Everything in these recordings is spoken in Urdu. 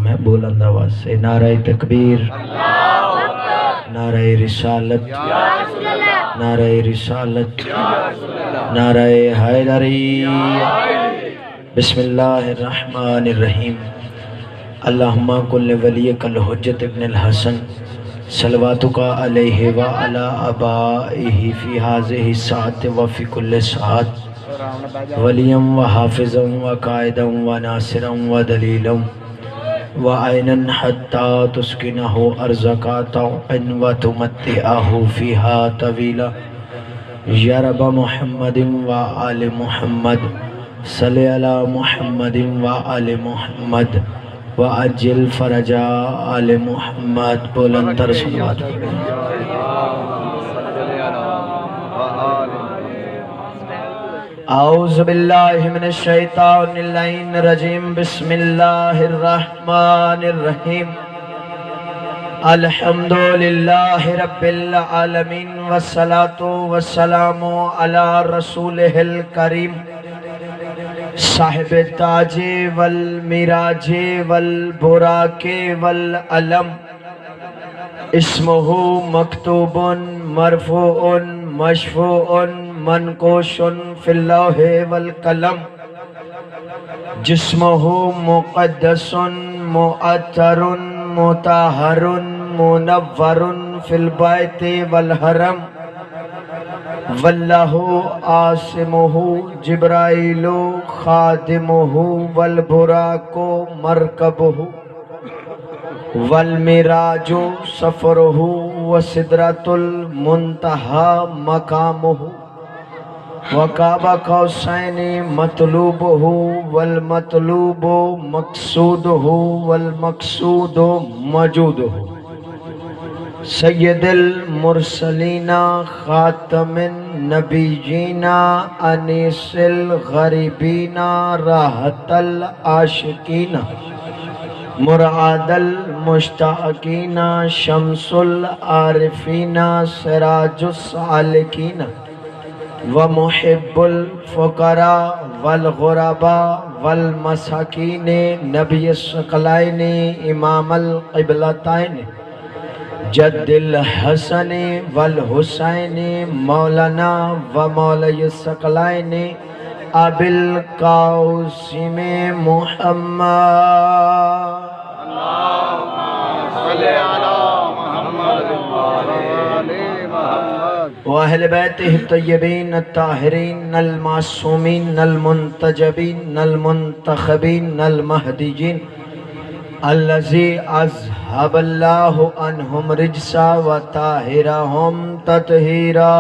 معصوم ہے، بلند آواز سے نعرہ تکبیر، نعرہ رسالت، نعرہ رسالت، نعرہ حیدری۔ بسم اللہ الرحمن الرحیم۔ اللہم کل ولیک الحجت ابن الحسن صلواتک علیہ وعلی آبائہ فی ہذہ الساعۃ وفی کل ساعۃ ولیم وحافظا وقائدا وناصرا ودلیلا وعینا حتی تسکنہ ارضک طوعا وتمتعہ فیہا طویلا۔ یا رب محمد وآل محمد صلی علی محمد وآل محمد وعجل فرج آل محمد۔ بلند تر صلوات اعوذ باللہ من الشیطان اللعین الرجیم۔ بسم اللہ الرحمن الرحیم۔ الحمدللہ رب العالمین والصلاة والسلام علی رسولہ الکریم صاحب تاج والمراج والبراق والعلم، اسمہ مکتوب مرفوع مشفوع منقوش فی اللوح والقلم، جسمہ مقدس معطر مطہر منور فی البیت والحرم، واللہ عاصمہ جبرائیل خادمہ والبراق مرکبہ، والمراج سفرہ وسدرۃ المنتہی مقامہ، وقاب قوسین مطلوبہ والمطلوب مقصودہ والمقصود موجودہ، سید المرسلین خاتم النبیین انیس الغریبین راحت العاشقین مرعاد المشتاقین شمس العارفین سراج السالکین ومحب الفقراء والغرباء والمساکین، نبی الثقلین امام القبلتین جد الحسن والحسین مولانا و مولی الثقلین ابی القاسم محمد۔ اللہم صلی علی محمد وآل بیتہ الطیبین الطاہرین المعصومین المنتجبین المنتخبین المہدیین، الذی اذھب اللہ عنہم رجس وطہرہم تطہیرا۔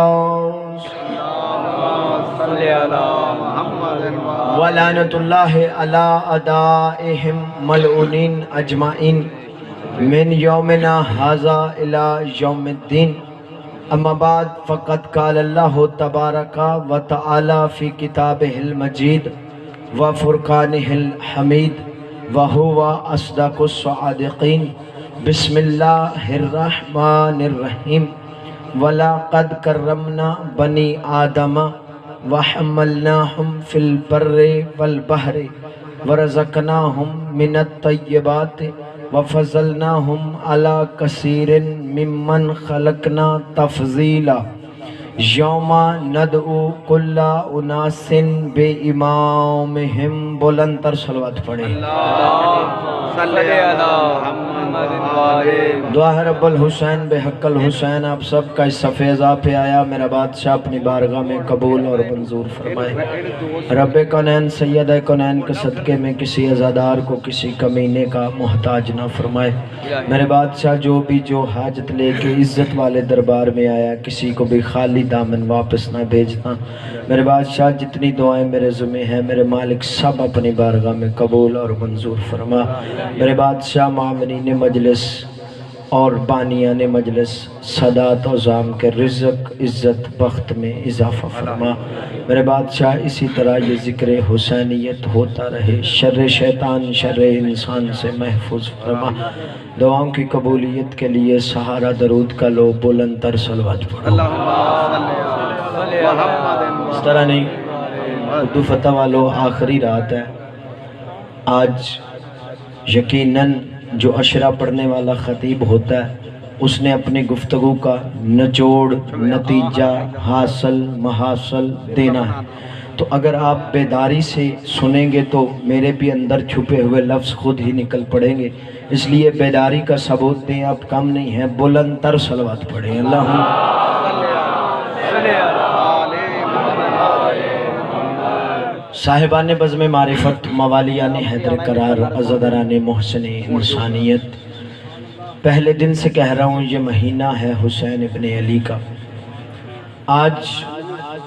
ولعنۃ اللہ علی اعدائہم ملعونین اجمعین من یومنا ھذا الی یوم الدین۔ اما بعد فقد قال اللہ تبارک و تعالی فی کتابہ المجید و فرقانہ الحمید وہو اصدق الصادقین۔ بسم اللہ الرحمن الرحیم۔ وَلَقَدْ كَرَّمْنَا بَنِي آدَمَ وَحَمَّلْنَاهُمْ فِي الْبَرِّ وَالْبَحْرِ وَرَزَقْنَاهُمْ مِنَ الطَّيِّبَاتِ وَفَضَّلْنَاهُمْ عَلَى كَثِيرٍ مِّمَّنْ خَلَقْنَا تَفْضِيلًا۔ یوم ندعو کل اناس بامامہم۔ بلند تر صلوات پڑھیں۔ دعا ہے رب الحسین بحق الحسین، آپ سب کا اس صفحہ پہ آیا میرا بادشاہ اپنی بارگاہ میں قبول اور منظور فرمائے۔ رب کونین سید کونین کے صدقے میں کسی عزادار کو کسی کمینے کا محتاج نہ فرمائے۔ میرے بادشاہ جو بھی جو حاجت لے کے عزت والے دربار میں آیا کسی کو بھی خالی دامن واپس نہ بھیجنا۔ میرے بادشاہ جتنی دعائیں میرے ذمہ ہیں میرے مالک سب اپنی بارگاہ میں قبول اور منظور فرما۔ میرے بادشاہ معاونین مجلس اور بانیان مجلس سادات و عظام کے رزق عزت بخت میں اضافہ فرما۔ میرے بادشاہ اسی طرح یہ ذکر حسینیت ہوتا رہے، شر شیطان شر انسان سے محفوظ فرما۔ دعاؤں کی قبولیت کے لیے سہارا درود کا لو، بلند تر صلوات پڑھو۔ اس طرح نہیں اردو فتح والو، آخری رات ہے آج یقیناً جو اشرا پڑھنے والا خطیب ہوتا ہے اس نے اپنی گفتگو کا نچوڑ نتیجہ حاصل محاصل دینا ہے۔ تو اگر آپ بیداری سے سنیں گے تو میرے بھی اندر چھپے ہوئے لفظ خود ہی نکل پڑیں گے، اس لیے بیداری کا ثبوت دیں، آپ کم نہیں ہیں، بلند تر صلوات پڑھیں۔ اللہم صاحبان بزم معرفت، موالیان حیدر قرار، عزاداران محسن انسانیت، پہلے دن سے کہہ رہا ہوں یہ مہینہ ہے حسین ابن علی کا۔ آج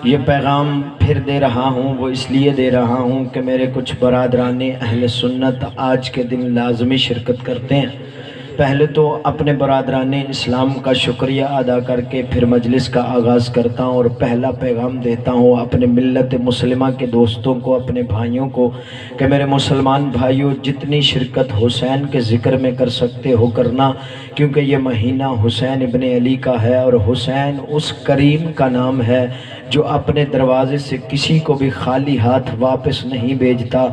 یہ پیغام پھر دے رہا ہوں، وہ اس لیے دے رہا ہوں کہ میرے کچھ برادران اہل سنت آج کے دن لازمی شرکت کرتے ہیں۔ پہلے تو اپنے برادران اسلام کا شکریہ ادا کر کے پھر مجلس کا آغاز کرتا ہوں، اور پہلا پیغام دیتا ہوں اپنے ملت مسلمہ کے دوستوں کو، اپنے بھائیوں کو، کہ میرے مسلمان بھائیوں جتنی شرکت حسین کے ذکر میں کر سکتے ہو کرنا، کیونکہ یہ مہینہ حسین ابن علی کا ہے، اور حسین اس کریم کا نام ہے جو اپنے دروازے سے کسی کو بھی خالی ہاتھ واپس نہیں بھیجتا۔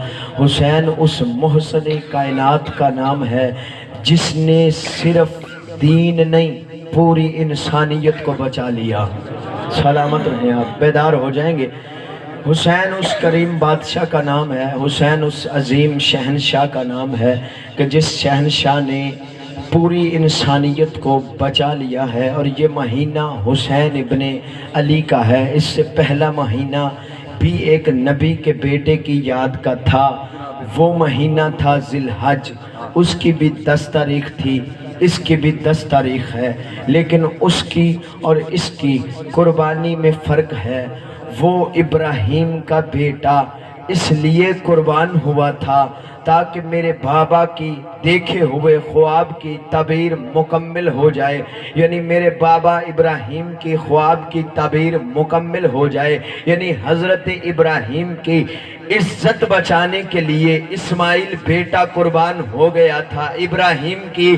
حسین اس محسن کائنات کا نام ہے جس نے صرف دین نہیں پوری انسانیت کو بچا لیا۔ سلامت رہیں، آپ بیدار ہو جائیں گے۔ حسین اس کریم بادشاہ کا نام ہے، حسین اس عظیم شہنشاہ کا نام ہے کہ جس شہنشاہ نے پوری انسانیت کو بچا لیا ہے، اور یہ مہینہ حسین ابن علی کا ہے۔ اس سے پہلا مہینہ بھی ایک نبی کے بیٹے کی یاد کا تھا، وہ مہینہ تھا ذی الحج، اس کی بھی 10 تاریخ تھی، اس کی بھی 10 تاریخ ہے، لیکن اس کی اور اس کی قربانی میں فرق ہے۔ وہ ابراہیم کا بیٹا اس لیے قربان ہوا تھا تاکہ میرے بابا کی دیکھے ہوئے خواب کی تعبیر مکمل ہو جائے، یعنی میرے بابا ابراہیم کی خواب کی تعبیر مکمل ہو جائے، یعنی حضرت ابراہیم کی عزت بچانے کے لیے اسماعیل بیٹا قربان ہو گیا تھا، ابراہیم کی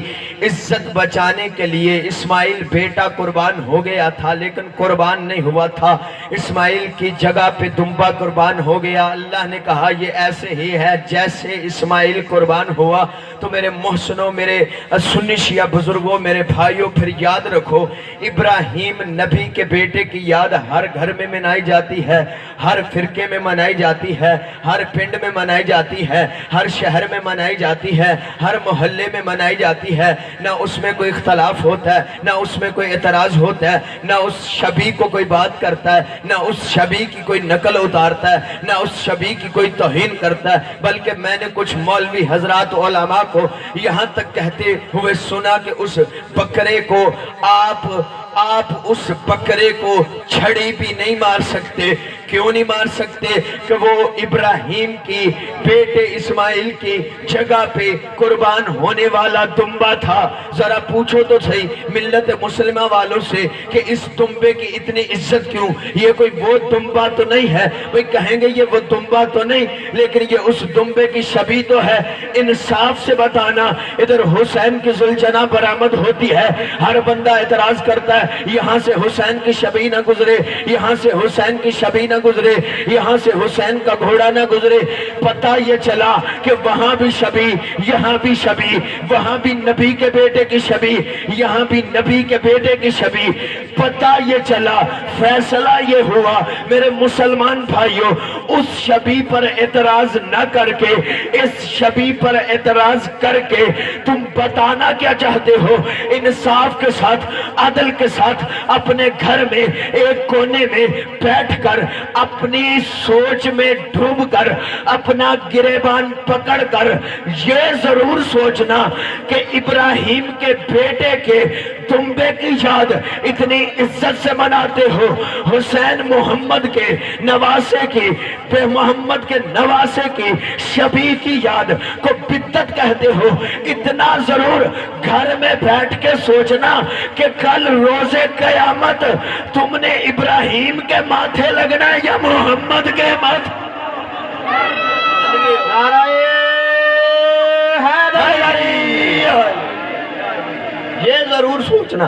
عزت بچانے کے لیے اسماعیل بیٹا قربان ہو گیا تھا، لیکن قربان نہیں ہوا تھا، اسماعیل کی جگہ پہ دمبا قربان ہو گیا۔ اللہ نے کہا یہ ایسے ہی ہے جیسے اسماعیل قربان ہوا۔ تو میرے محسنوں، میرے سنی شیعہ بزرگوں، میرے بھائیوں، پھر یاد رکھو ابراہیم نبی کے بیٹے کی یاد ہر گھر میں منائی جاتی ہے، ہر فرقے میں منائی جاتی ہے، ہر پنڈ میں منائی جاتی ہے، ہر شہر میں منائی جاتی ہے، ہر محلے میں منائی جاتی ہے، نہ اس میں کوئی اختلاف ہوتا ہے، نہ اس میں کوئی اعتراض ہوتا ہے، نہ اس شبیہ کو کوئی بات کرتا ہے، نہ اس شبیہ کی کوئی نقل اتارتا ہے، نہ اس شبیہ کی کوئی توہین کرتا ہے، بلکہ میں نے کچھ مولوی حضرات علماء کو یہاں تک کہتے ہوئے سنا کہ اس بکرے کو آپ اس بکرے کو چھڑی بھی نہیں مار سکتے۔ کیوں نہیں مار سکتے؟ کہ وہ ابراہیم کی بیٹے اسماعیل کی جگہ پہ قربان ہونے والا دمبا تھا۔ ذرا پوچھو تو صحیح ملت مسلمہ والوں سے کہ اس دمبے کی اتنی عزت کیوں؟ یہ کوئی وہ دمبا تو نہیں ہے، وہ کہیں گے یہ وہ دمبا تو نہیں، لیکن یہ اس دمبے کی شبیہ تو ہے۔ انصاف سے بتانا، ادھر حسین کی ذوالجناح برآمد ہوتی ہے، ہر بندہ اعتراض کرتا ہے یہاں سے حسین کی شبیہ نہ گزرے، یہاں سے حسین کی شبیہ نہ گزرے، یہاں سے حسین کا گھوڑا نہ گزرے۔ پتہ یہ چلا کہ وہاں بھی شبیہ، یہاں بھی شبیہ، وہاں بھی نبی کے بیٹے کی شبیہ، یہاں بھی نبی کے بیٹے کی شبیہ۔ پتہ یہ چلا، فیصلہ یہ ہوا میرے مسلمان بھائیوں، اس شبیہ پر اعتراض نہ کر کے، اس شبیہ پر اعتراض کر کے تم بتانا کیا چاہتے ہو؟ انصاف کے ساتھ، عدل کے ساتھ اپنے گھر میں ایک کونے میں بیٹھ کر، اپنی سوچ میں ڈوب کر، اپنا گریبان پکڑ کر یہ ضرور سوچنا کہ ابراہیم کے بیٹے کے دمبے کی یاد اتنی عزت سے مناتے ہو، حسین محمد کے نواسے کی، محمد کے نواسے کی شبیہ کی یاد کو بدعت کہتے ہو۔ اتنا ضرور گھر میں بیٹھ کے سوچنا کہ کل روز قیامت تم نے ابراہیم کے ماتھے لگنا ہے یا محمد کے ماتھے؟ یہ ضرور سوچنا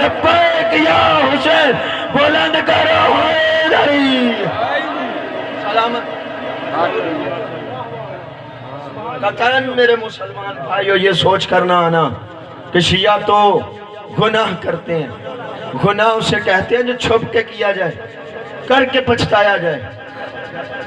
لبیک یا حسین بلند کرو حیدری سلامت قطعاً میرے مسلمان بھائیو یہ سوچ کرنا آنا کہ شیعہ تو گناہ کرتے ہیں، گناہ اسے کہتے ہیں جو چھپ کے کیا جائے، کر کے پچھتایا جائے.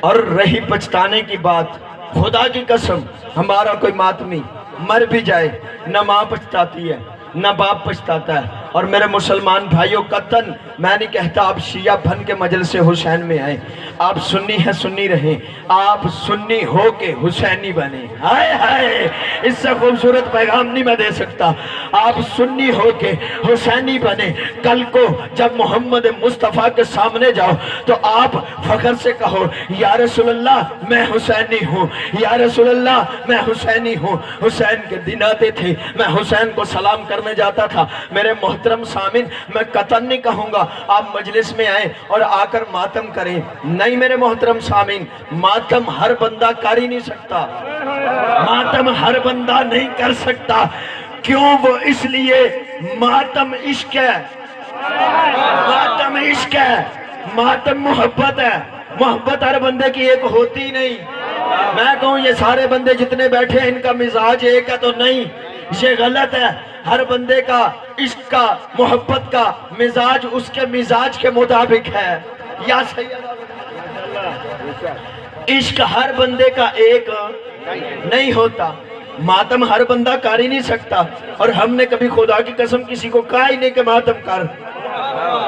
اور رہی پچھتانے کی بات، خدا کی قسم ہمارا کوئی ماتمی مر بھی جائے نہ ماں پچھتاتی ہے نہ باپ پچھتاتا ہے. اور میرے مسلمان بھائیوں قطعاً میں نہیں کہتا آپ شیعہ بن کے مجلس حسین میں آئیں، آپ سنی ہیں سنی رہیں، آپ سنی ہو کے حسینی بنیں. ہائے ہائے اس سے خوبصورت پیغام نہیں میں دے سکتا. آپ سنی ہو کے حسینی بنیں. کل کو جب محمد مصطفیٰ کے سامنے جاؤ تو آپ فخر سے کہو یا رسول اللہ میں حسینی ہوں، یا رسول اللہ میں حسینی ہوں. حسین کے دن آتے تھے، میں حسین کو سلام کرنے جاتا تھا. میرے محترم سامن میں قطعاً نہیں کہوں گا آپ مجلس میں آئیں اور آ کر ماتم کریں. نہیں میرے محترم سامن، ماتم ہر بندہ کر ہی نہیں سکتا، ماتم ہر بندہ نہیں کر سکتا. کیوں؟ وہ اس لیے ماتم عشق ہے، ماتم عشق ہے، ماتم محبت ہے. محبت ہر بندے کی ایک ہوتی نہیں. میں کہوں یہ سارے بندے جتنے بیٹھے ہیں ان کا مزاج ایک ہے تو نہیں، یہ غلط ہے. ہر بندے کا عشق کا محبت کا مزاج اس کے مزاج کے مطابق ہے. یا عشق ہر بندے کا ایک نہیں ہوتا. ماتم ہر بندہ کر ہی نہیں سکتا. اور ہم نے کبھی خدا کی قسم کسی کو کہا ہی نہیں کہ ماتم کر.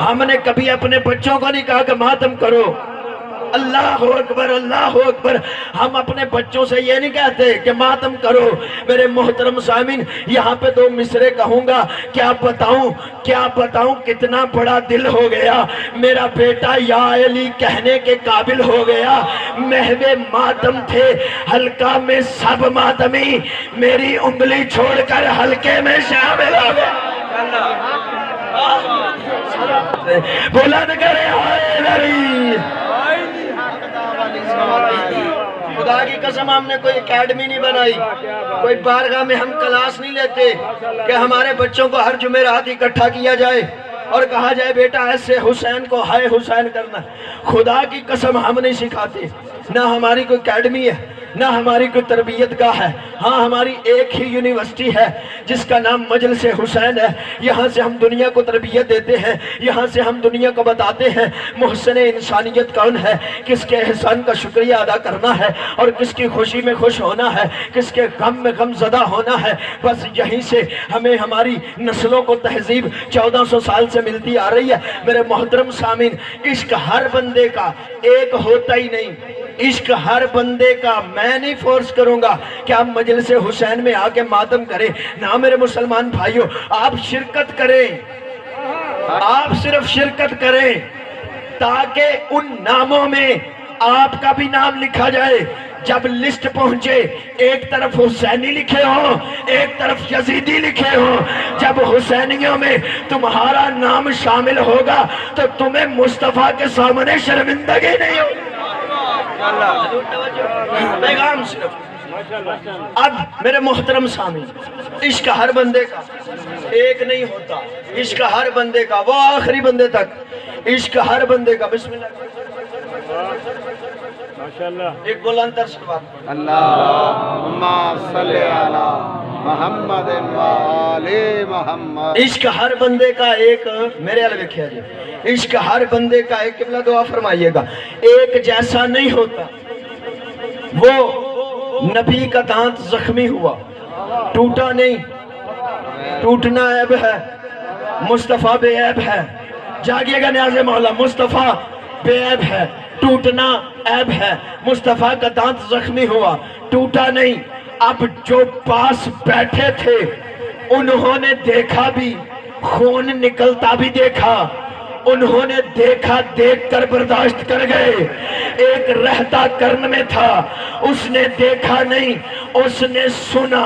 ہم نے کبھی اپنے بچوں کو نہیں کہا کہ ماتم کرو. اللہ اکبر اللہ اکبر. ہم اپنے بچوں سے یہ نہیں کہتے کہ ماتم کرو. میرے محترم سامعین یہاں پہ دو مصرے کہوں گا. کیا بتاؤں کتنا بڑا دل ہو گیا. میرا بیٹا یا علی کہنے کے قابل ہو گیا. محو ماتم تھے حلقہ میں سب ماتمی، میری انگلی چھوڑ کر حلقے میں شامل ہو گیا. بلند کرے حیدری. خدا کی قسم ہم نے کوئی اکیڈمی نہیں بنائی، کوئی بارگاہ میں ہم کلاس نہیں لیتے کہ ہمارے بچوں کو ہر جمعرات اکٹھا کیا جائے اور کہا جائے بیٹا ایسے حسین کو ہائے حسین کرنا. خدا کی قسم ہم نہیں سکھاتے. نہ ہماری کوئی اکیڈمی ہے نہ ہماری کوئی تربیت گاہ ہے. ہاں ہماری ایک ہی یونیورسٹی ہے جس کا نام مجلس حسین ہے. یہاں سے ہم دنیا کو تربیت دیتے ہیں، یہاں سے ہم دنیا کو بتاتے ہیں محسن انسانیت کون ہے، کس کے احسان کا شکریہ ادا کرنا ہے اور کس کی خوشی میں خوش ہونا ہے، کس کے غم میں غم زدہ ہونا ہے. بس یہیں سے ہمیں ہماری نسلوں کو تہذیب 1400 سال سے ملتی آ رہی ہے. میرے محترم سامعین عشق ہر بندے کا ایک ہوتا ہی نہیں. عشق ہر بندے کا میں نہیں فورس کروں گا کہ آپ مجلس حسین میں آ کے ماتم کریں. نہ میرے مسلمان بھائیوں آپ شرکت کریں، آپ صرف شرکت کریں تاکہ ان ناموں میں آپ کا بھی نام لکھا جائے. جب لسٹ پہنچے ایک طرف حسینی لکھے ہوں ایک طرف یزیدی لکھے ہوں، جب حسینیوں میں تمہارا نام شامل ہوگا تو تمہیں مصطفیٰ کے سامنے شرمندگی نہیں ہوگی. پیغام صرف اب میرے محترم سامعین عشق ہر بندے کا ایک نہیں ہوتا. عشق ہر بندے کا وہ آخری بندے تک عشق ہر بندے کا. بسم اللہ ایک بلند تر سلوات. اللہم صلی علی محمد و آل محمد. عشق ہر بندے کا ایک میرے علیہ لکھیا جی. عشق ہر بندے کا ایک قبلہ دعا فرمائیے گا ایک جیسا نہیں ہوتا. وہ نبی کا دانت زخمی ہوا ٹوٹا نہیں. ٹوٹنا عیب ہے، مصطفیٰ بے عیب ہے. جاگیے گا نیاز مولا، مصطفیٰ بے عیب ہے، ٹوٹنا عیب ہے. مصطفیٰ کا دانت زخمی ہوا ٹوٹا نہیں. اب جو پاس بیٹھے تھے انہوں نے دیکھا بھی، خون نکلتا بھی دیکھا. انہوں نے دیکھا، دیکھ کر برداشت کر گئے. ایک رہتا کرن میں تھا، اس نے دیکھا نہیں، اس نے سنا.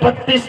32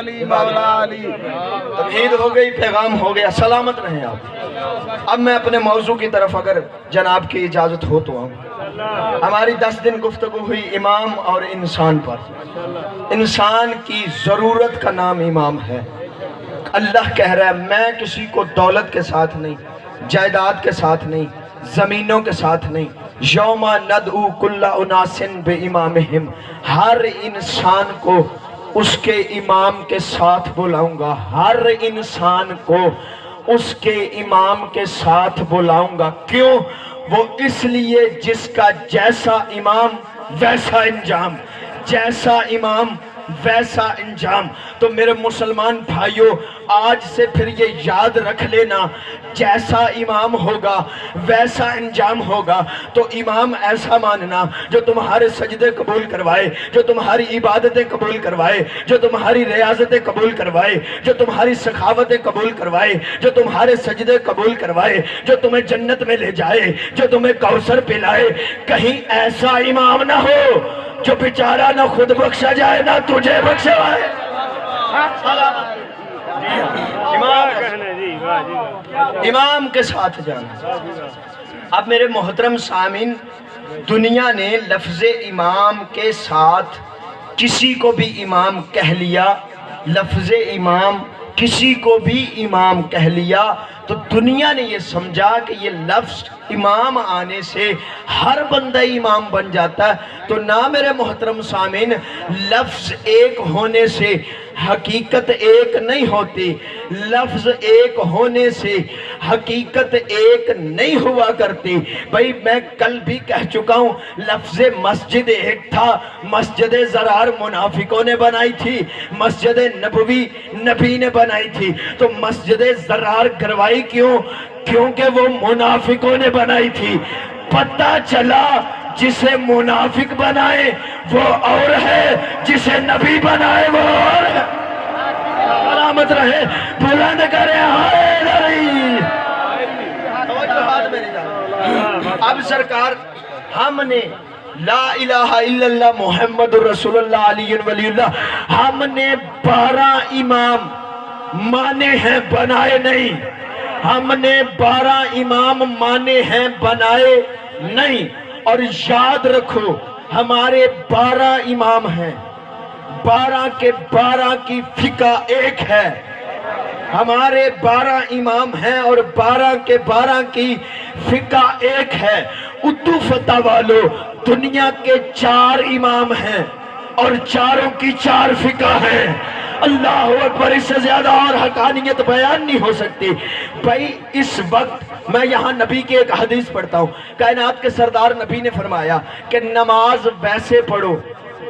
علی مولا علی. تمہید ہو گئی، پیغام ہو گیا، سلامت رہیں آپ. اب میں اپنے موضوع کی طرف اگر جناب کی اجازت ہو تو آؤں. ہماری 10 دن گفتگو ہوئی امام اور انسان پر. انسان کی ضرورت کا نام امام ہے. اللہ کہہ رہا ہے میں کسی کو دولت کے ساتھ نہیں، جائیداد کے ساتھ نہیں، زمینوں کے ساتھ نہیں. یوم ندعو کل اناس بامامہم، ہر انسان کو اس کے امام کے ساتھ بلاؤں گا. ہر انسان کو اس کے امام کے ساتھ بلاؤں گا. کیوں؟ وہ اس لیے جس کا جیسا امام ویسا انجام، جیسا امام ویسا انجام. تو میرے مسلمان بھائیوں، آج سے پھر یہ یاد رکھ لینا، جیسا امام ہوگا ویسا انجام ہوگا. تو امام ایسا ماننا جو تمہارے سجدے قبول کروائے، جو تمہاری عبادتیں قبول کروائے، جو تمہاری ریاضتیں قبول کروائے، جو تمہاری سخاوتیں قبول کروائے، جو تمہارے سجدے قبول کروائے، جو تمہیں جنت میں لے جائے، جو تمہیں کوثر پلائے. کہیں ایسا امام نہ ہو جو بیچارہ نہ خود بخشا جائے نہ تجھے بخشا جائے. امام کے ساتھ جانا. اب میرے محترم سامعین، دنیا نے لفظ امام کے ساتھ کسی کو بھی امام کہہ لیا، لفظ امام کسی کو بھی امام کہہ لیا تو دنیا نے یہ سمجھا کہ یہ لفظ امام آنے سے ہر بندہ امام بن جاتا ہے. تو نہ میرے محترم سامعین، لفظ ایک ہونے سے حقیقت ایک نہیں ہوتی. لفظ ایک ہونے سے حقیقت ایک نہیں ہوا کرتی. بھئی میں کل بھی کہہ چکا ہوں، لفظ مسجد ایک تھا، مسجد زرار منافقوں نے بنائی تھی، مسجد نبوی نبی نے بنائی تھی. تو مسجد زرار کروائی کیوں؟ کیونکہ وہ منافقوں نے بنائی تھی. پتہ چلا جسے منافق بنائے وہ اور ہے، جسے نبی بنائے وہ اور ہے. سلامت رہے، بلند کرے حیدری. اب سرکار ہم نے لا الہ الا اللہ محمد رسول اللہ علی ولی اللہ، ہم نے 12 امام مانے ہیں، بنائے نہیں. ہم نے 12 امام مانے ہیں، بنائے نہیں. اور یاد رکھو ہمارے 12 امام ہیں، 12 کے 12 کی فقہ ایک ہے. ہمارے 12 امام ہیں اور 12 کے 12 کی فقہ ایک ہے. اردو فتح والو، دنیا کے 4 امام ہیں اور چاروں کی 4 فقہ ہیں. اللہ اکبر، اس سے زیادہ اور حقانیت بیان نہیں ہو سکتی. بھائی اس وقت میں یہاں نبی کی ایک حدیث پڑھتا ہوں. کائنات کے سردار نبی نے فرمایا کہ نماز ویسے پڑھو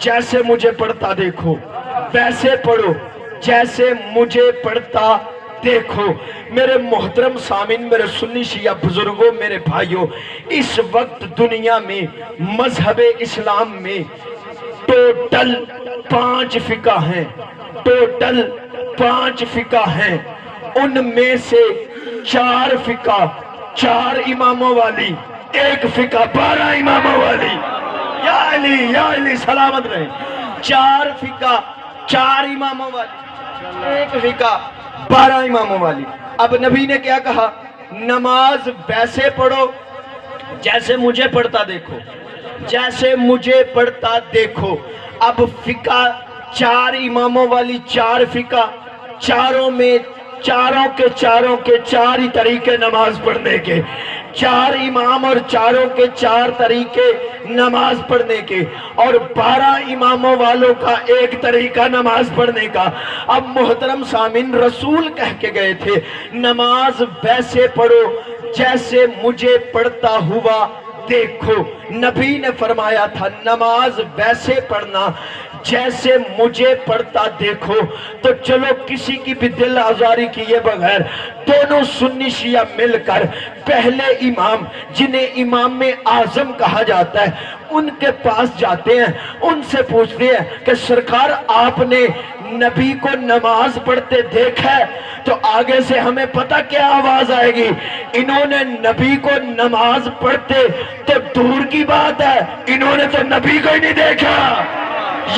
جیسے مجھے پڑھتا دیکھو، ویسے پڑھو جیسے مجھے پڑھتا دیکھو. میرے محترم سامعین، میرے سنی شیعہ بزرگوں، میرے بھائیوں، اس وقت دنیا میں مذہب اسلام میں ٹوٹل 5 فقہ ہیں. ٹوٹل 5 فقہ ہیں. ان میں سے 4 فقہ 4 اماموں والی، ایک فقہ 12 اماموں والی. یا علی یا علی، سلامت رہے. 4 فقہ 4 اماموں والی، ایک فقہ 12 اماموں والی. اب نبی نے کیا کہا؟ نماز ویسے پڑھو جیسے مجھے پڑھتا دیکھو، جیسے مجھے پڑھتا دیکھو. اب فقہ 4 اماموں والی 4 فقہ، چاروں میں چاروں کے 4 ہی طریقے نماز پڑھنے کے. 4 امام اور چاروں کے 4 طریقے نماز پڑھنے کے، اور 12 اماموں والوں کا ایک طریقہ نماز پڑھنے کا. اب محترم سامعین، رسول کہہ کے گئے تھے نماز ویسے پڑھو جیسے مجھے پڑھتا ہوا دیکھو. نبی نے فرمایا تھا نماز ویسے پڑھنا جیسے مجھے پڑھتا دیکھو. تو چلو کسی کی بھی دل آزاری کیے بغیر دونوں سنی شیعہ مل کر پہلے امام، جنہیں امام اعظم کہا جاتا ہے، ان کے پاس جاتے ہیں. ان سے پوچھتے ہیں کہ سرکار آپ نے نبی کو نماز پڑھتے دیکھا ہے؟ تو آگے سے ہمیں پتہ کیا آواز آئے گی؟ انہوں نے نبی کو نماز پڑھتے تو دور کی بات ہے، انہوں نے تو نبی کو ہی نہیں دیکھا.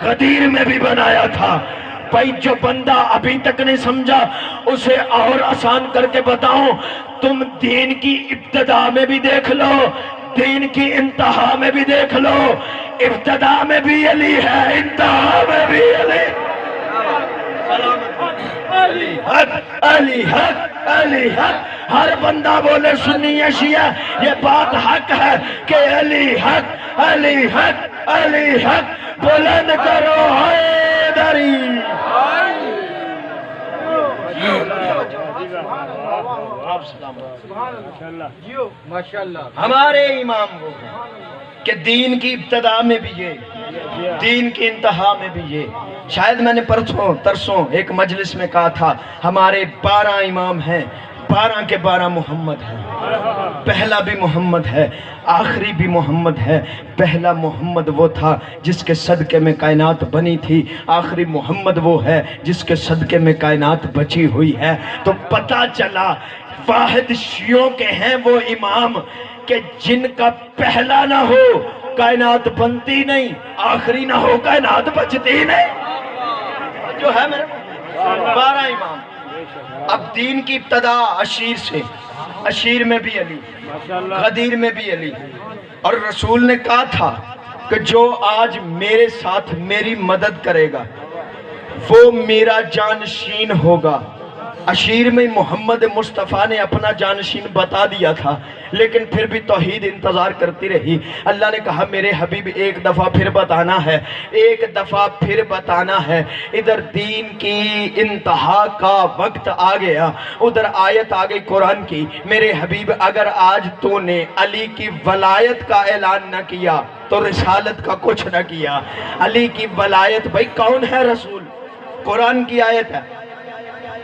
غدیر میں بھی بنایا تھا۔ بھائی جو بندہ ابھی تک نہیں سمجھا اسے اور آسان کر کے بتاؤں، تم دین کی ابتدا میں بھی دیکھ لو، دین کی انتہا میں بھی دیکھ لو، ابتدا میں بھی علی ہے، انتہا میں بھی علی۔ علی حق، علی حق، علی حق۔ ہر بندہ بولے سنی ہے شیعہ، یہ بات حق ہے کہ علی حق، علی حق، علی حق۔ بلند کرو حیدری۔ ہمارے امام وہ ہیں کہ دین کی ابتدا میں بھی یہ، دین کی انتہا میں بھی یہ۔ شاید میں نے ترسوں ایک مجلس میں کہا تھا ہمارے 12 امام ہیں، 12 کے 12 محمد ہیں۔ پہلا بھی محمد ہے، آخری بھی محمد ہے۔ پہلا محمد وہ تھا جس کے صدقے میں کائنات بنی تھی، آخری محمد وہ ہے جس کے صدقے میں کائنات بچی ہوئی ہے۔ تو پتہ چلا واحد شیعوں کے ہیں وہ امام کہ جن کا پہلا نہ ہو کائنات بنتی نہیں، آخری نہ ہو کائنات بچتی نہیں۔ جو ہے میرے 12 امام۔ اب دین کی ابتدا اشیر سے، اشیر میں بھی علی، غدیر میں بھی علی۔ اور رسول نے کہا تھا کہ جو آج میرے ساتھ میری مدد کرے گا وہ میرا جانشین ہوگا۔ اشیر میں محمد مصطفیٰ نے اپنا جانشین بتا دیا تھا، لیکن پھر بھی توحید انتظار کرتی رہی۔ اللہ نے کہا میرے حبیب ایک دفعہ پھر بتانا ہے، ایک دفعہ پھر بتانا ہے۔ ادھر دین کی انتہا کا وقت آ گیا، ادھر آیت آ گئی قرآن کی، میرے حبیب اگر آج تو نے علی کی ولایت کا اعلان نہ کیا تو رسالت کا کچھ نہ کیا۔ علی کی ولایت، بھائی کون ہے رسول؟ قرآن کی آیت ہے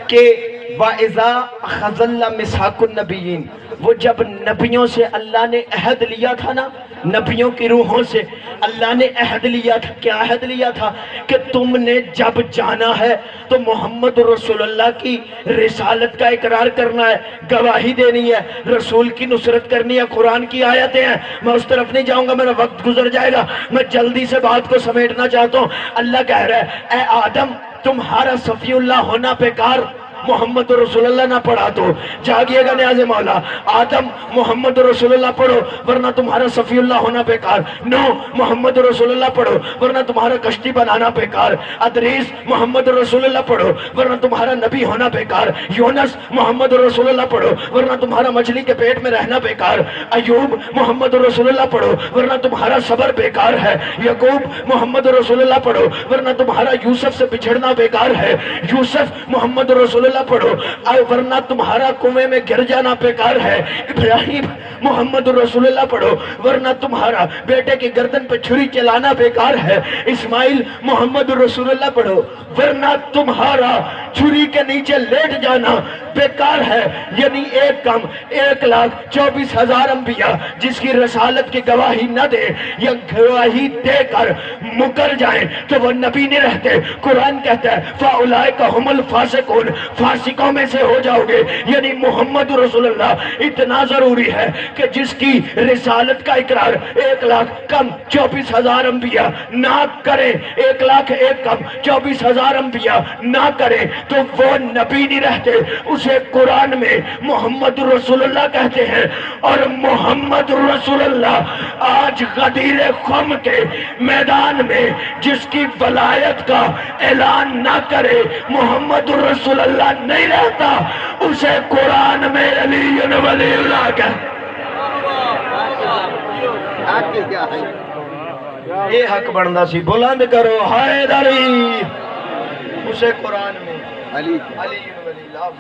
کہ وَإِذَا أَخَذَ اللَّهُ مِيثَاقَ النَّبِيِّينَ، وہ جب نبیوں سے اللہ نے عہد لیا تھا نا، نبیوں کی روحوں سے اللہ نے عہد لیا تھا۔ کیا عہد لیا تھا؟ کہ تم نے جب جانا ہے تو محمد رسول اللہ کی رسالت کا اقرار کرنا ہے، گواہی دینی ہے، رسول کی نصرت کرنی ہے۔ قرآن کی آیتیں ہیں، میں اس طرف نہیں جاؤں گا، میرا وقت گزر جائے گا، میں جلدی سے بات کو سمیٹنا چاہتا ہوں۔ اللہ کہہ رہا ہے اے آدم تمہارا صفی اللہ ہونا بیکار، محمد رسول اللہ نہ پڑھا تو جاگیے گا نیاز مولا۔ آدم محمد رسول اللہ پڑھو ورنہ تمہارا صفی اللہ ہونا بیکار۔ نو محمد رسول اللہ پڑھو ورنہ تمہارا کشتی بنانا بیکار۔ ادریس محمد رسول اللہ پڑھو ورنہ تمہارا نبی ہونا بیکار۔ یونس محمد رسول اللہ پڑھو ورنہ تمہارا مچھلی کے پیٹ میں رہنا بیکار۔ ایوب محمد رسول اللہ پڑھو ورنہ تمہارا صبر بیکار ہے۔ یعقوب محمد رسول اللہ پڑھو ورنہ تمہارا یوسف سے بچھڑنا بیکار ہے۔ یوسف محمد رسول اللہ پڑھو ورنہ تمہارا کنویں میں گر جانا بیکار ہے۔ ابراہیم محمد رسول اللہ پڑھو ورنہ تمہارا بیٹے کی گردن پہ چھری چلانا بیکار ہے۔ اسماعیل محمد رسول اللہ پڑھو ورنہ تمہارا چھری کے نیچے لیٹ جانا بیکار ہے۔ یعنی ایک کم 1,24,000 انبیاء جس کی رسالت کی گواہی نہ دے یا گواہی دے کر مکر جائیں تو وہ نبی نہیں رہتے۔ قرآن کہتا ہے فَأُولَئِكَ هُمُ الْفَاسِقُونَ، فاسقوں میں سے ہو جاؤ گے۔ یعنی محمد رسول اللہ اتنا ضروری ہے کہ جس کی رسالت کا اقرار 1,00,000 کم 24,000 انبیاء نہ کریں، 1,00,001 کم 24,000 انبیاء نہ کریں تو وہ نبی نہیں رہتے۔ اسے قرآن میں محمد رسول اللہ کہتے ہیں۔ اور محمد رسول اللہ آج غدیر خم کے میدان میں جس کی ولایت کا اعلان نہ کرے محمد رسول اللہ نہیں رہتا، اسے قرآن میں علی ولی اللہ کہتے ہیں۔ یہ حق بندہ سی بلند کرو حیدری، اسے قرآن میں علی ولی اللہ۔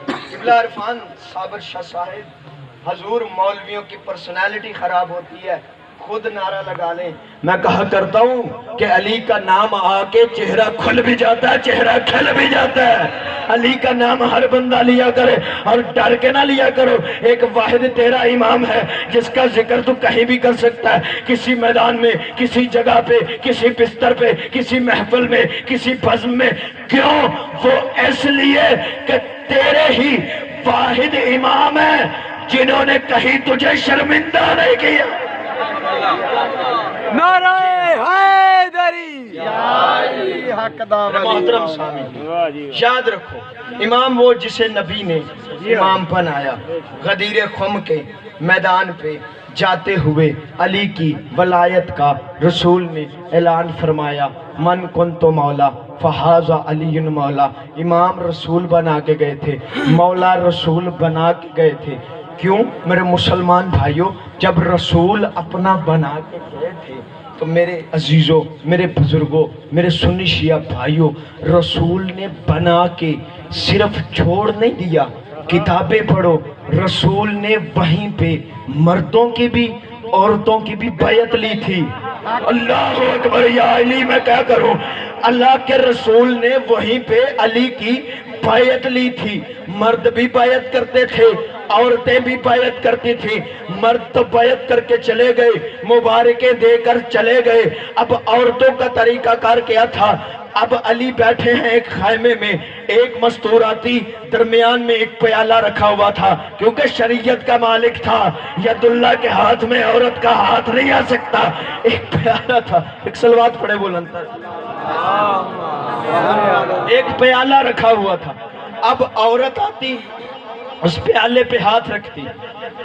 قبلہ عرفان صابر شاہ صاحب، حضور مولویوں کی پرسنالٹی خراب ہوتی ہے، خود نعرہ لگا لیں۔ میں کہا کرتا ہوں کہ علی کا نام آ کے چہرہ کھل بھی جاتا ہے، چہرہ کھل بھی جاتا ہے۔ علی کا نام ہر بندہ لیا کرے اور ڈر کے نہ لیا کرو۔ ایک واحد تیرا امام ہے جس کا ذکر تو کہیں بھی کر سکتا ہے، کسی میدان میں، کسی جگہ پہ، کسی بستر پہ، کسی محفل میں، کسی بزم میں۔ کیوں؟ وہ اس لیے کہ تیرے ہی واحد امام ہیں جنہوں نے کہیں تجھے شرمندہ نہیں کیا۔ نعرہ حیدری محترم سامعین، یاد رکھو امام وہ جسے نبی نے امام بنایا، غدیر خم کے میدان پہ جاتے ہوئے علی کی ولایت کا رسول نے اعلان فرمایا، من کنت مولا فہذا علی مولا۔ امام رسول بنا کے گئے تھے، مولا رسول بنا کے گئے تھے۔ کیوں میرے مسلمان بھائیوں، جب رسول اپنا بنا کے گئے تھے تو میرے عزیزوں، میرے بزرگوں، میرے سنی شیعہ بھائیوں، رسول نے بنا کے صرف چھوڑ نہیں دیا۔ کتابیں پڑھو، رسول نے وہیں پہ مردوں کی بھی عورتوں کی بھی بیعت لی تھی۔ اللہ اکبر، یا علی میں کیا کروں، اللہ کے رسول نے وہیں پہ علی کی بیعت لی تھی۔ مرد بھی بیعت کرتے تھے، عورتیں بھی بیعت کرتی تھی۔ مرد تو بیعت کر کے چلے گئے، مبارکیں دے کر چلے گئے۔ اب عورتوں کا طریقہ کار کیا تھا؟ اب علی بیٹھے ہیں ایک خیمے میں، ایک مستوراتی، درمیان میں ایک پیالہ رکھا ہوا تھا، کیونکہ شریعت کا مالک تھا، ید اللہ کے ہاتھ میں عورت کا ہاتھ نہیں آ سکتا۔ ایک پیالہ تھا، ایک صلوات پڑھے بلند، ایک پیالہ رکھا ہوا تھا۔ اب عورت آتی، اس پیالے پہ ہاتھ رکھتی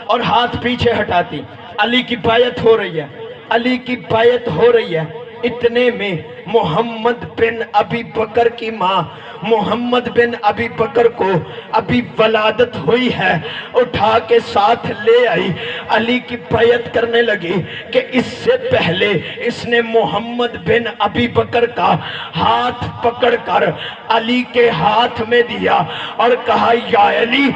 اور ہاتھ پیچھے ہٹاتی۔ علی کی بیعت ہو رہی ہے، علی کی بیعت ہو رہی ہے۔ اتنے میں محمد بن ابی بکر کی ماں، محمد بن ابی بکر کو ابھی ولادت ہوئی ہے، اٹھا کے ساتھ لے آئی، علی کی بیعت کرنے لگی کہ اس سے پہلے اس نے محمد بن ابی بکر کا ہاتھ پکڑ کر علی کے ہاتھ میں دیا اور کہا، یا علی،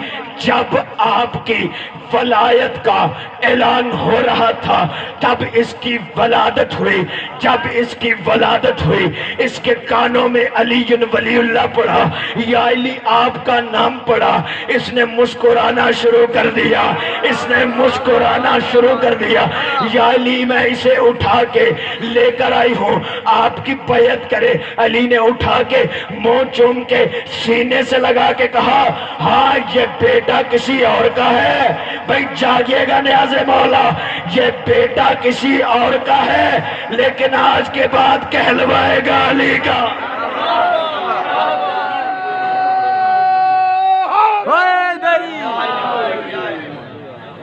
جب آپ کی ولایت کا اعلان ہو رہا تھا تب اس کی ولادت ہوئی، جب اس کی ولادت ہوئی اس کے کانوں میں علی ولی اللہ پڑھا، یا علی آپ کا نام پڑھا، اس نے مسکرانا شروع کر دیا، اس نے مسکرانا شروع کر دیا۔ یا علی، میں اسے اٹھا کے لے کر آئی ہوں، آپ کی بیعت کرے۔ علی نے اٹھا کے منہ چوم کے سینے سے لگا کے کہا، ہاں یہ بیٹا کسی اور کا ہے۔ بھئی جاگیے گا نیاز مولا، یہ بیٹا کسی اور کا ہے، لیکن آج کے بعد کہلوائے گا علی کا۔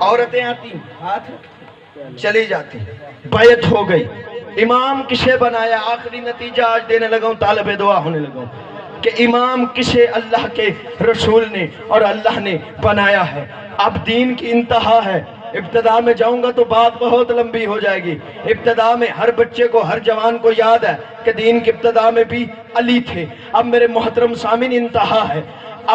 عورتیں آتی، ہاتھ چلی جاتی، بیعت ہو گئی۔ امام کسے بنایا؟ آخری نتیجہ آج دینے لگا ہوں، طالب دعا ہونے لگا ہوں کہ امام کسے اللہ کے رسول نے اور اللہ نے بنایا ہے۔ اب دین کی انتہا ہے، ابتدا میں جاؤں گا تو بات بہت لمبی ہو جائے گی۔ ابتدا میں ہر بچے کو، ہر جوان کو یاد ہے کہ دین کی ابتدا میں بھی علی تھے۔ اب میرے محترم سامعین، انتہا ہے۔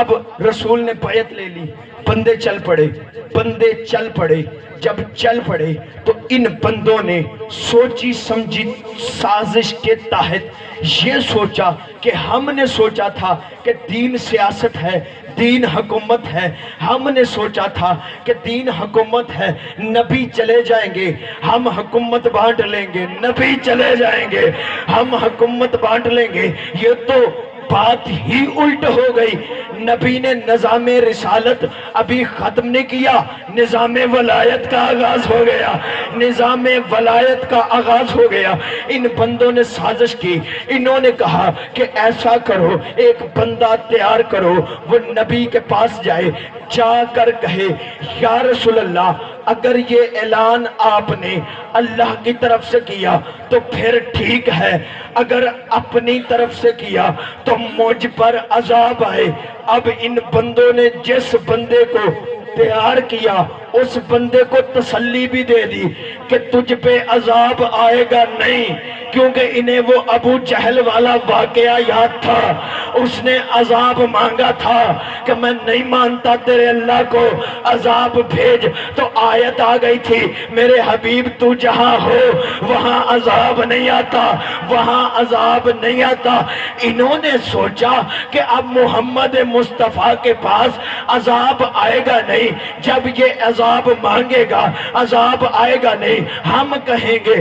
اب رسول نے بیعت لے لی، بندے چل پڑے، بندے چل پڑے۔ جب چل پڑے تو ان بندوں نے سوچی سمجھی سازش کے تحت یہ سوچا کہ ہم نے سوچا تھا کہ دین سیاست ہے، دین حکومت ہے، ہم نے سوچا تھا کہ دین حکومت ہے، نبی چلے جائیں گے ہم حکومت بانٹ لیں گے، نبی چلے جائیں گے ہم حکومت بانٹ لیں گے۔ یہ تو بات ہی الٹ ہو گئی۔ نبی نے نظام رسالت ابھی ختم نہیں کیا، نظام ولایت کا آغاز ہو گیا، نظام ولایت کا آغاز ہو گیا۔ ان بندوں نے سازش کی، انہوں نے کہا کہ ایسا کرو، ایک بندہ تیار کرو، وہ نبی کے پاس جائے، جا کر کہے، یا رسول اللہ، اگر یہ اعلان آپ نے اللہ کی طرف سے کیا تو پھر ٹھیک ہے، اگر اپنی طرف سے کیا تو مجھ پر عذاب آئے۔ اب ان بندوں نے جس بندے کو تیار کیا اس بندے کو تسلی بھی دے دی کہ تجھ پہ عذاب آئے گا نہیں، کیونکہ انہیں وہ ابو جہل والا واقعہ یاد تھا۔ اس نے عذاب مانگا تھا کہ میں نہیں مانتا تیرے اللہ کو، عذاب بھیج، تو آیت آ گئی تھی، میرے حبیب تو جہاں ہو وہاں عذاب نہیں آتا، وہاں عذاب نہیں آتا۔ انہوں نے سوچا کہ اب محمد مصطفیٰ کے پاس عذاب آئے گا نہیں، جب یہ عذاب مانگے گا عذاب آئے گا نہیں، ہم کہیں گے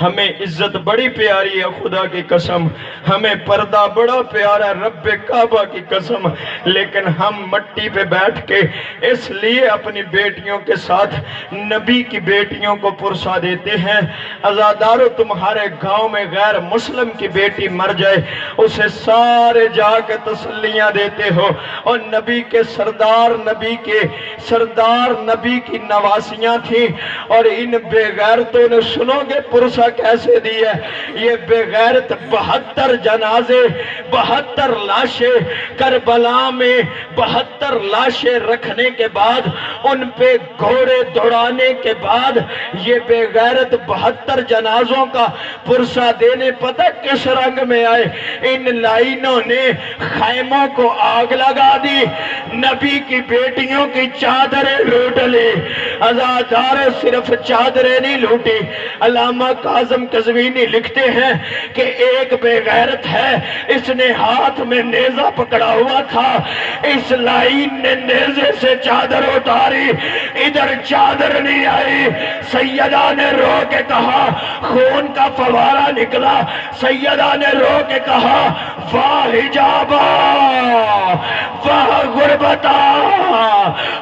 ہمیں عزت بڑی پیاری ہے خدا کی قسم، ہمیں پردہ بڑا پیارا ہے رب کعبہ کی قسم، لیکن ہم مٹی پہ بیٹھ کے اس لیے اپنی بیٹیوں کے ساتھ نبی کی بیٹیوں کو پرسا دیتے ہیں۔ عزادارو تمہارے گاؤں میں غیر مسلم کی بیٹی مر جائے اسے سارے جا کے تسلیاں دیتے ہو، اور نبی کے سردار نبی کی نواسیاں تھیں، اور ان بے غیرتوں نے سنو گے پرسا کیسے دی ہے؟ یہ بے غیرت 72 جنازے 72 لاشیں کربلا میں 72 لاشیں رکھنے کے بعد ان پہ گھوڑے دوڑانے کے بعد یہ بے غیرت 72 جنازوں کا پرسا دینے پتہ کس رنگ میں آئے؟ ان لائنوں نے خیموں کو آگ لگا دی، نبی کی بیٹیوں کی چادریں لوٹ لی۔ عزادار صرف چادریں نہیں لوٹی، علامہ کاظم قزوینی لکھتے ہیں کہ ایک بے غیرت ہے، اس نے ہاتھ میں نیزہ پکڑا ہوا تھا، اس لائن نے نیزے سے چادر اتاری، ادھر چادر نہیں آئی، سیدہ نے رو کے کہا، خون کا فوارہ نکلا، سیدہ نے رو کے کہا واہ حجابا واہ غربتا،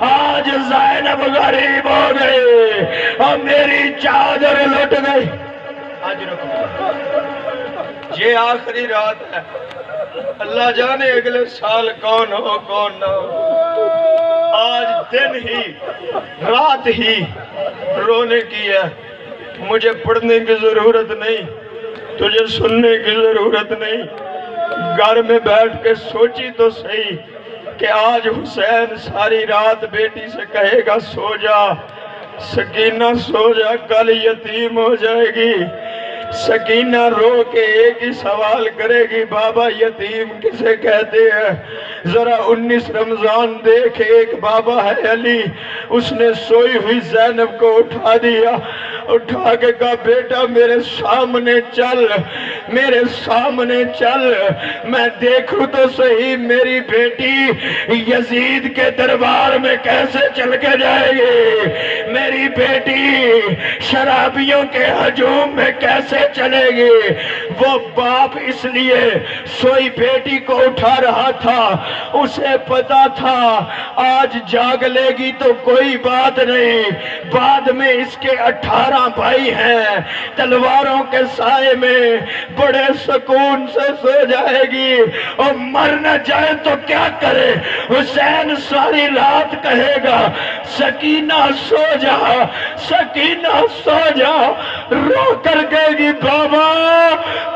آج زینب غریب ہو گئی اور میری چادر لٹ گئی۔ آج یہ آخری رات ہے، اللہ جانے اگلے سال کون ہو کون نہ ہو، آج دن ہی رات ہی رونے کی ہے۔ مجھے پڑھنے کی ضرورت نہیں، تجھے سننے کی ضرورت نہیں، گھر میں بیٹھ کے سوچی تو صحیح کہ آج حسین ساری رات بیٹی سے کہے گا سو جا سکینہ سو جا، کل یتیم ہو جائے گی۔ سکینہ رو کے ایک ہی سوال کرے گی بابا یتیم کسے کہتے ہیں؟ ذرا 19 رمضان دیکھ، ایک بابا ہے علی، اس نے سوئی ہوئی زینب کو اٹھا دیا، اٹھا کے کہا بیٹا میرے سامنے چل، میرے سامنے چل، میں دیکھوں تو صحیح میری بیٹی یزید کے دربار میں کیسے چل کے جائے گی، میری بیٹی شرابیوں کے ہجوم میں کیسے چلے گی۔ وہ باپ اس لیے سوئی بیٹی کو اٹھا رہا تھا، اسے پتا تھا آج جاگ لے گی تو کوئی بات نہیں، بعد میں اس کے 18 بھائی ہیں، تلواروں کے سائے میں بڑے سکون سے سو جائے گی، اور مر نہ جائے تو کیا کرے؟ حسین ساری رات کہے گا سکینہ سو جا سکینہ سو جا، رو کر کہے گی بابا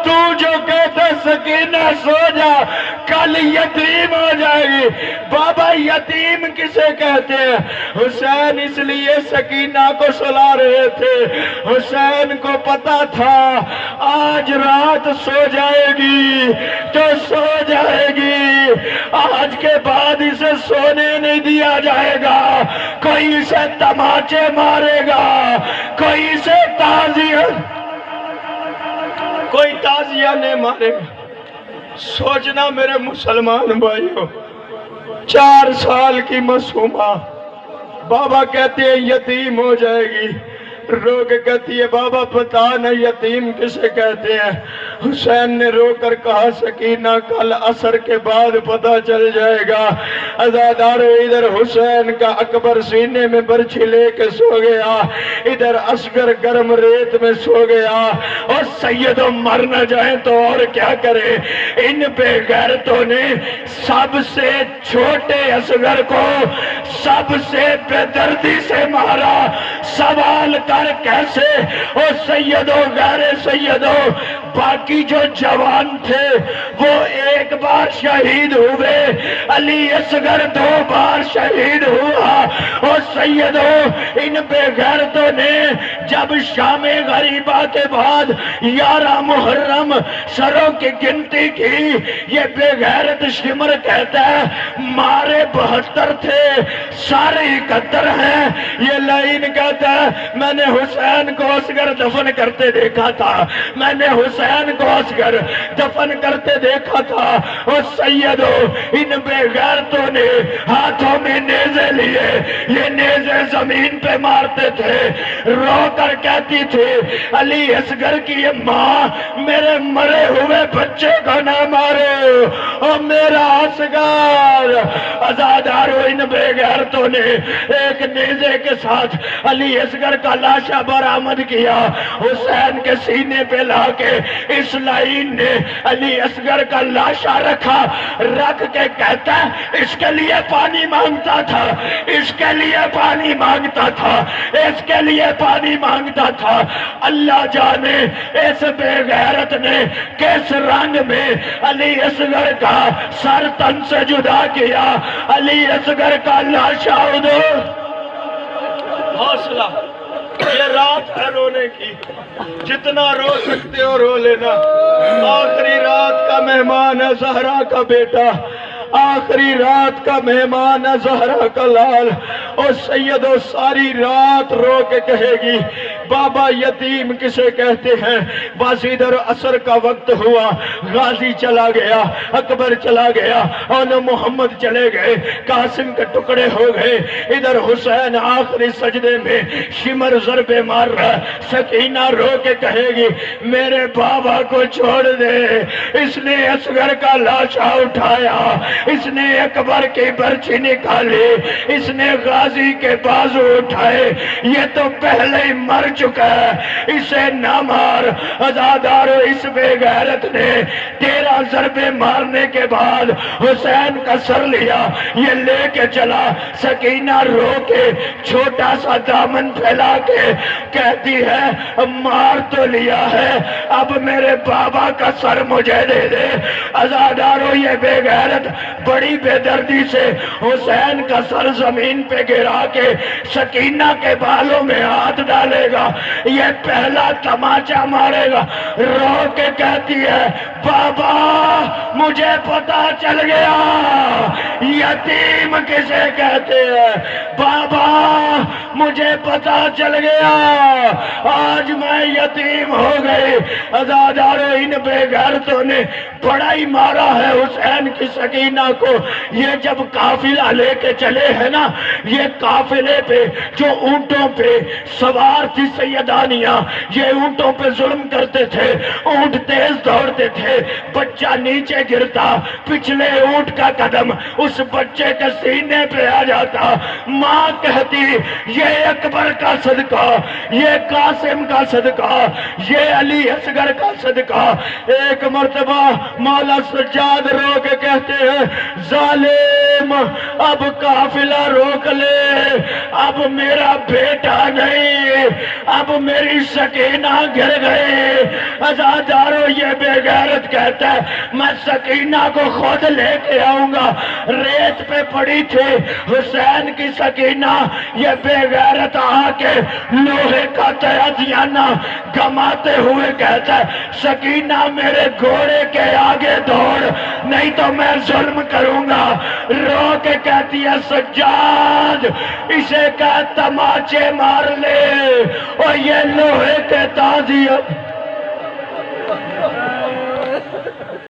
تو جو کہتا سکینہ سو جا کل یتیم ہو جائے گی۔ بابا یتیم کسے کہتے ہیں؟ حسین اس لیے سکینہ کو سلا رہے تھے، حسین کو پتا تھا آج رات سو جائے گی تو سو جائے گی، آج کے بعد اسے سونے نہیں دیا جائے گا، کوئی اسے تماچے مارے گا، کوئی اسے تعزیہ نہیں مارے گا۔ سوچنا میرے مسلمان بھائیوں، 4 سال کی معصومہ بابا کہتے ہیں یتیم ہو جائے گی، رو کے کہتی ہے بابا پتا نہ یتیم کسے کہتے ہیں؟ حسین نے رو کر کہا سکینہ کل عصر کے بعد پتا چل جائے گا۔ عزادارو ادھر حسین کا اکبر سینے میں برچھی لے کے سو گیا، ادھر اصغر گرم ریت میں سو گیا، اور سیدوں مر نہ جائیں تو اور کیا کرے؟ ان بے غیرتوں نے سب سے چھوٹے اصغر کو سب سے بے دردی سے مارا، سوال کر کیسے؟ او سیدوں غیر سیدوں باقی جو جوان تھے وہ ایک بار شہید ہوئے، علی اصغر 2 بار شہید ہوا، اور سیدوں ان بے غیرتوں نے جب شام غریبہ کے بعد 11 محرم سروں کی گنتی کی، یہ بے غیرت شمر کہتا ہے مارے 72 تھے سارے اکتر ہیں. یہ لائن کہتا ہے میں نے حسین کو اصغر دفن کرتے دیکھا تھا, میں نے حسین کو اصغر دفن کرتے دیکھا تھا. اور سیدو ان بے غیرتوں نے ہاتھوں میں نیزے لیے, یہ نیزے زمین پہ مارتے تھے, رو کر کہتی تھی علی اصغر کی ماں میرے مرے ہوئے بچے کو نہ مارو, اور میرا اصغر. ازادارو ان بے غیرتوں نے ایک نیزے کے ساتھ علی اصغر کا لاشا برآمد کیا, حسین کے سینے پہ لا کے اس لائن نے علی اصغر کا لاشا رکھا, رکھ کے کہتا ہے اس کے لیے پانی مانگتا تھا, اس کے لیے پانی مانگتا تھا, اس کے لیے پانی مانگتا تھا. اللہ جانے اس بے غیرت نے کس رنگ میں علی اصغر کا سر تن سے جدا کیا, علی اصغر کا لاشا ادھر. حوصلہ, یہ رات ہے رونے کی, جتنا رو سکتے ہو رو لینا. آخری رات کا مہمان ہے زہرا کا بیٹا, آخری رات کا مہمان ہے زہرا کا لال. اور سیدو ساری رات رو کے کہے گی بابا یتیم کسے کہتے ہیں. بس ادھر عصر کا وقت ہوا, غازی چلا گیا, اکبر چلا گیا, اور محمد چلے گئے, قاسم کے ٹکڑے ہو گئے. ادھر حسین آخری سجدے میں شمر ضربے مار رہا. سکینہ رو کے کہے گی میرے بابا کو چھوڑ دے, اس نے اصغر کا لاشا اٹھایا, اس نے اکبر کی برچی نکالی, اس نے غازی کے بازو اٹھائے, یہ تو پہلے ہی مر چکا ہے, اسے نہ مار. ازادارو اس بے غیرت نے 13 ضربے مارنے کے بعد حسین کا سر لیا, یہ لے کے چلا. سکینہ رو کے چھوٹا سا دامن پھیلا کے کہتی ہے مار تو لیا ہے, اب میرے بابا کا سر مجھے دے دے. ازادارو یہ بے غیرت بڑی بے دردی سے حسین کا سر زمین پہ گرا کے سکینہ کے بالوں میں ہاتھ ڈالے گا, یہ پہلا تماچا مارے گا. رو کے کہتی ہے بابا مجھے پتا چل گیا یتیم کسے کہتے ہیں, بابا مجھے پتا چل گیا, آج میں یتیم ہو گئی. ازادارو ان بے غیرتوں نے بڑا ہی مارا ہے حسین کی سکینہ کو. یہ جب قافلہ لے کے چلے ہیں نا, یہ قافلے پہ جو اونٹوں پہ سوار تھی سیدانیاں, یہ اونٹوں پہ ظلم کرتے تھے, اونٹ تیز دوڑتے تھے, بچہ نیچے گرتا, پچھلے اونٹ کا قدم اس بچے کے سینے پہ آ جاتا. ماں کہتی یہ اکبر کا صدقہ, یہ قاسم کا صدقہ, یہ علی اصغر کا صدقہ. ایک مرتبہ مولا سجاد رو کے کہتے ہیں ظالم اب قافلہ روک لے, اب میرا بیٹا نہیں, اب میری سکینہ گر گئی. ازادارو یہ بے غیرت کہتا ہے میں سکینہ کو خود لے کے آؤں گا. ریت پہ پڑی تھی حسین کی سکینہ, یہ بے غیرت آ کے لوہے کا تیازیانہ گماتے ہوئے کہتا ہے سکینہ میرے گھوڑے کے آگے دوڑ, نہیں تو میں ظلم کروں گا. رو کے کہتی ہے سجاد اسے کہ تماچے مار لے, اور یہ لوہے کے تازیاں